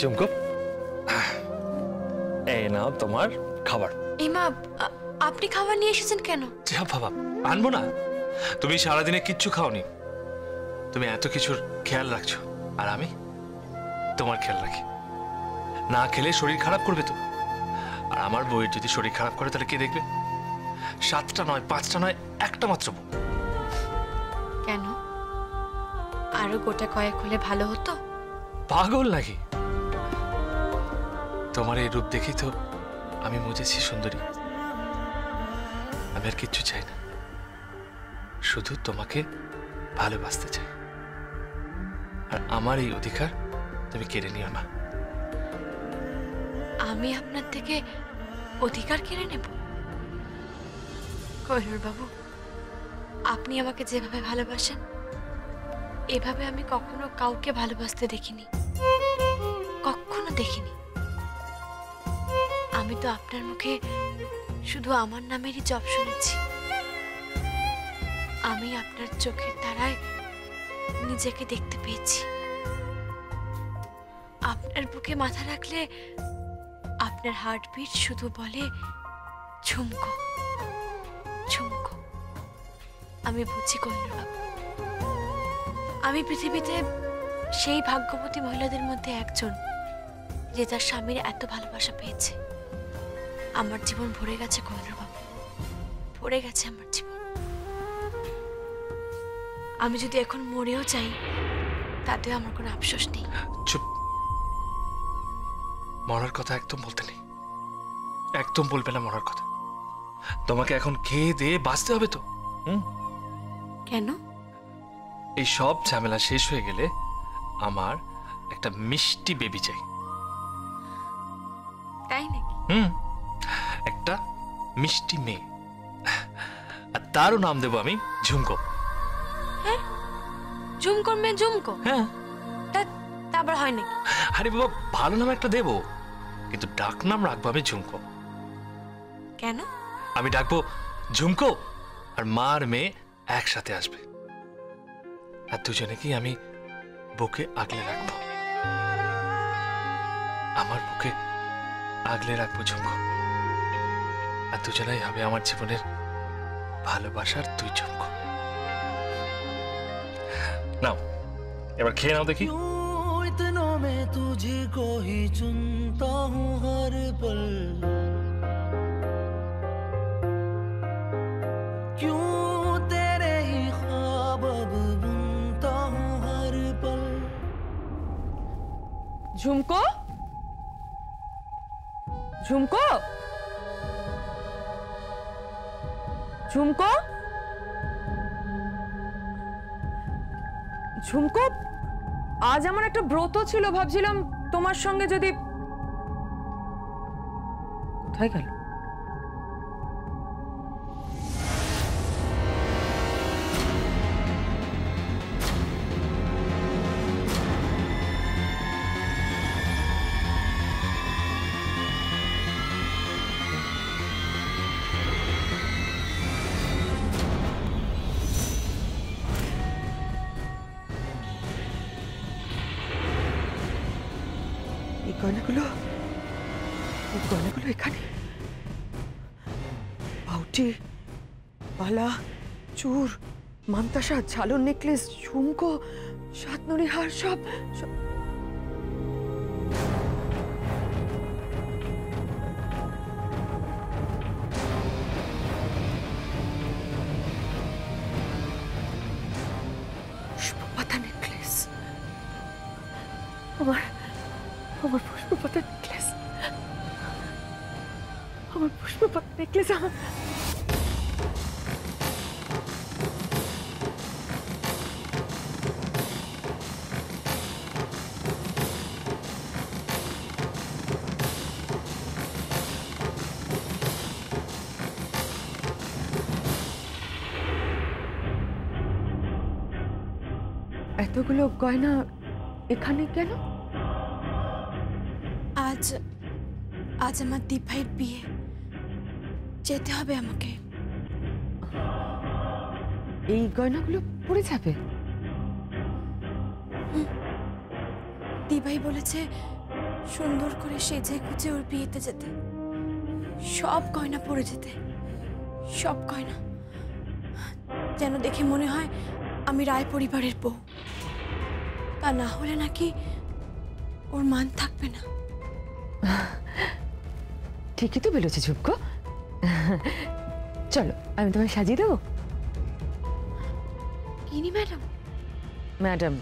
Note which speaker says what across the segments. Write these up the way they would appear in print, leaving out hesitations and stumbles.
Speaker 1: ঝুমকো, এই নাও তোমার খাবার।
Speaker 2: মা, আপনি খাবার নিয়ে এসেছেন কেন?
Speaker 1: যা বাবা, আনবো না? তুমি সারাদিনে কিচ্ছু খাওনি, তুমি এত কিছুর খেয়াল রাখছো, আর আমি তোমার খেয়াল রাখি না। খেলে শরীর খারাপ করবে তো। আর আমার বউয়ের যদি শরীর খারাপ করে তাহলে কে দেখবে? 7টা নয়, 5টা নয়, একটা মাত্র বউ।
Speaker 2: কেন? আরো গোটা কয়েক হলে ভালো হতো।
Speaker 1: পাগল নাকি? তোমার এই রূপ দেখি তো আমি বুঝেছি সুন্দরী। আমি আর কিচ্ছু চাই না, শুধু তোমাকে ভালোবাসতে চাই। আর আমার এই অধিকার তুমি কেড়ে নিও না।
Speaker 2: আমি আপনার থেকে অধিকার কেড়ে নেব? কোহিনূর বাবু, আপনি আমাকে যেভাবে ভালোবাসেন এভাবে আমি কখনো কাউকে ভালোবাসতে দেখিনি, কখনো দেখিনি। আমি তো আপনার মুখে শুধু আমার নামেরই জপ শুনেছি। আমি আপনার চোখের তারায় নিজেকে দেখতে পেয়েছি। আপনার বুকে মাথা রাখলে আপনার হার্টবিট শুধু বলে ঝুমকো ঝুমকো। আমি বুঝি কোহিনূর বাবু, আমি পৃথিবীতে সেই ভাগ্যবতী মহিলাদের মধ্যে একজন যে তার স্বামীর এত ভালোবাসা পেয়েছে। আমার জীবন ভরে গেছে কোহিনূর বাবু, ভরে গেছে আমার জীবন। আমি যদি এখন মরেও যাই তাতেও আমার কোনো আফসোস নেই।
Speaker 1: চুপ, মরার কথা একদম বলতে নেই, একদম বলবে না মরার কথা। তোমাকে এখন খেয়ে দিয়ে বাঁচতে হবে তো।
Speaker 2: কেন?
Speaker 1: এই সব ঝামেলা শেষ হয়ে গেলে আমার একটা মিষ্টি বেবি চাই।
Speaker 2: তাই নাকি?
Speaker 1: একটা মিষ্টি মেয়ে, আর তারও নাম দেবো আমি ঝুমকো।
Speaker 2: হ্যাঁ, ঝুমকোর মেয়ে ঝুমকো?
Speaker 1: হ্যাঁ।
Speaker 2: তারপর হয় নাকি?
Speaker 1: আরে বাবা, ভালো নাম একটা দেবো, কিন্তু ডাক নাম রাখবো আমি ঝুমকো।
Speaker 2: কেন?
Speaker 1: আমি ডাকবো ঝুমকো, আর মা আর মেয়ে একসাথে আসবে, আর দুজনেকেই আমি বুকে আগলে রাখবো। আমার বুকে আগলে রাখবো ঝুমকো, আর দুজনেই হবে আমার জীবনের ভালোবাসার দুই ঝুমকো। নাও, এবার খেয়ে নাও দেখি।
Speaker 3: इतनों में तुझको ही चुनता हूँ हर पल, क्यों तेरे ही ख्वाब अब बुनता हूँ हर पल।
Speaker 4: ঝুমকো, ঝুমকো, ঝুমকো, ঝুমকো, আজ আমার একটা ব্রত ছিল, ভাবছিলাম তোমার সঙ্গে যদি। কোথায় গেল? গয়নাগুলো এখানে? বাউটি, বালা, চুর, মান্তাসা, ঝালর নেকলেস, ঝুমকো, সাতনরি হার, সব পুষ্পপাতা নেকলেস। আমার পুষ্পপাতা নেকলেস, আমার পুষ্পপাতা নেকলেস। এতগুলো গয়না এখানে কেন?
Speaker 2: আজ আমার দীপ ভাইয়ের বিয়ে, যেতে হবে আমাকে।
Speaker 4: এই গয়নাগুলো পড়ে যাবে?
Speaker 2: দীপ ভাই বলেছে সুন্দর করে সেজে গুজে ওর বিয়েতে যেতে, সব গয়না পরে যেতে, সব গয়না, যেন দেখে মনে হয় আমি রায় পরিবারের বউ। তা না হলে নাকি ওর মান থাকবে না।
Speaker 4: ঠিকই তো বলেছে ঝুমকো। চলো আমি তোমায় সাজিয়ে দেবো।
Speaker 2: কিনি ম্যাডাম?
Speaker 4: ম্যাডাম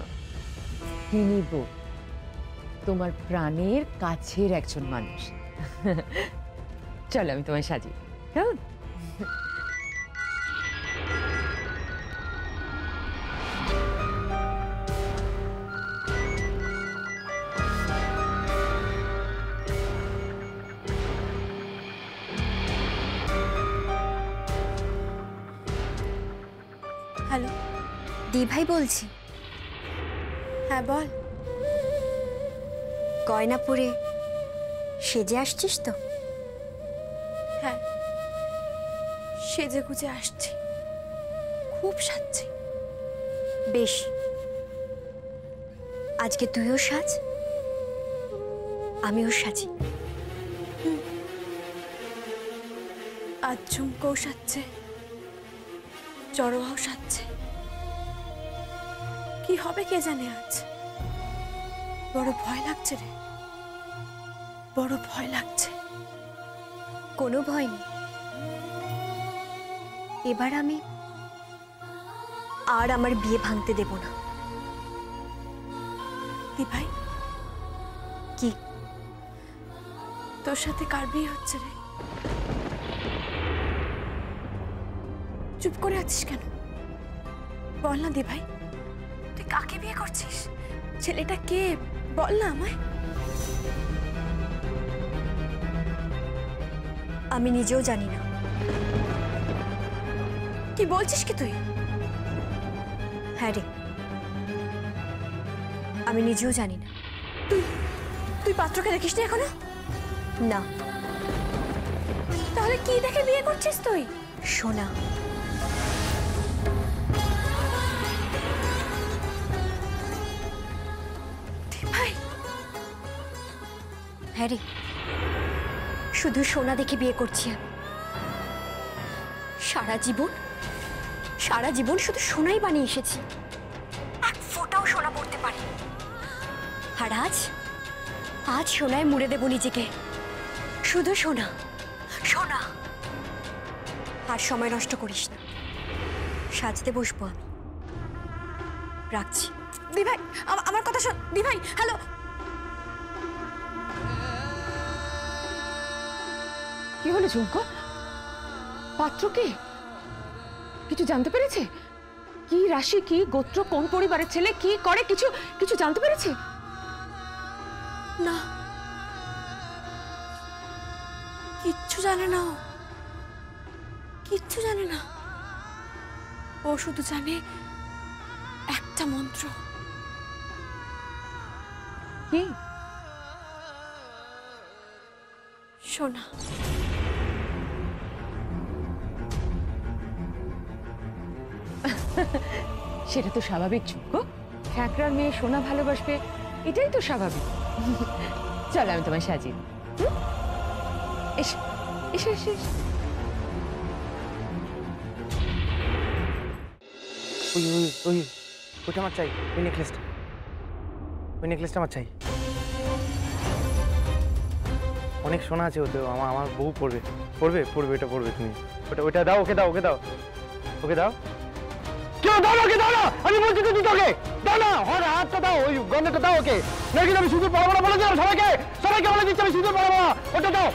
Speaker 4: তিনি বউ, তোমার প্রাণের কাছের একজন মানুষ। চলো আমি তোমায় সাজিয়ে দিই, কেমন?
Speaker 2: হ্যালো,
Speaker 5: দি ভাই বলছি।
Speaker 2: হ্যাঁ বল।
Speaker 5: গয়না পরে সেজে আসছিস তো?
Speaker 2: হ্যাঁ, সেজে গুজে আসছি, খুব সাজছি।
Speaker 5: বেশ, আজকে তুইও সাজ, আমিও সাজি।
Speaker 2: আজ ঝুমকোও সাজছে, জড়োয়াও সাজছে। কি হবে কে জানে আজ। বড় ভয় লাগছে রে, বড় ভয় লাগছে।
Speaker 5: কোনো ভয় নেই, এবার আমি আর আমার বিয়ে ভাঙতে দেব না।
Speaker 2: দি ভাই,
Speaker 5: কি?
Speaker 2: তোর সাথে কার বিয়ে হচ্ছে রে? চুপ করে আছিস কেন? বল না দি ভাই, তুই কাকে বিয়ে করছিস? ছেলেটা কে? বল না আমায়।
Speaker 5: আমি নিজেও জানি না।
Speaker 2: কি বলছিস কি তুই?
Speaker 5: হ্যাঁ রে, আমি নিজেও জানি না।
Speaker 2: তুই পাত্রকে দেখিসনি এখনো?
Speaker 5: না।
Speaker 2: তাহলে কি দেখে বিয়ে করছিস তুই?
Speaker 5: সোনা।
Speaker 2: দি ভাই,
Speaker 5: হ্যাঁ রে, শুধু সোনা দেখে বিয়ে করছি আমি। সারা জীবন শুধু সোনাই বানিয়ে এসেছি, এক ফোঁটাও সোনা পড়তে পারি। আর আজ সোনায় মুড়ে দেব নিজেকে। শুধু সোনা, সোনা। আর সময় নষ্ট করিস না, সাজতে বসবো আমি। রাখছি।
Speaker 2: দি ভাই, আমার কথা শোন। দি ভাই, হ্যালো।
Speaker 4: কি হলো ঝুমকো? পাত্র কে? কিছু জানতে পেরেছে? কি রাশি, কি গোত্র, কোন পরিবারের ছেলে, কি করে, কিছু কিছু জানতে পেরেছে?
Speaker 2: না, কিচ্ছু জানে না ও, কিচ্ছু জানে না। ও শুধু জানে একটা মন্ত্র।
Speaker 4: কি?
Speaker 2: সোনা।
Speaker 4: সেটা তো স্বাভাবিক ঝুমকো, ঠ্যাকরার মেয়ে সোনা ভালোবাসবে, এটাই তো স্বাভাবিক। চলো আমি তোমায় সাজিয়ে দিই। এসো এসো এসো এসো।
Speaker 6: ওই ওই ওই ওইটা আমার চাই, ওই নেকলেসটা, ওই নেকলেসটা আমার চাই। অনেক সোনা আছে ওতে, আমার বউ পড়বে পড়বে পড়বে, এটা পড়বে তুমি। ওটা দাও, ওকে দাও, ওকে দাও, ওকে দাও। কেউ দাও না, ওকে দাও না, আমি বলছি তো দিতে, ওকে দাও না। হ্যাঁ হাতটা দাও, ওই গন্ধটা দাও ওকে। নাকি আমি সিঁদুর পরাবো না বলে দিলাম সবাইকে, সবাইকে বলে দিচ্ছি আমি সিঁদুর পরাবো না। ওটা দাও।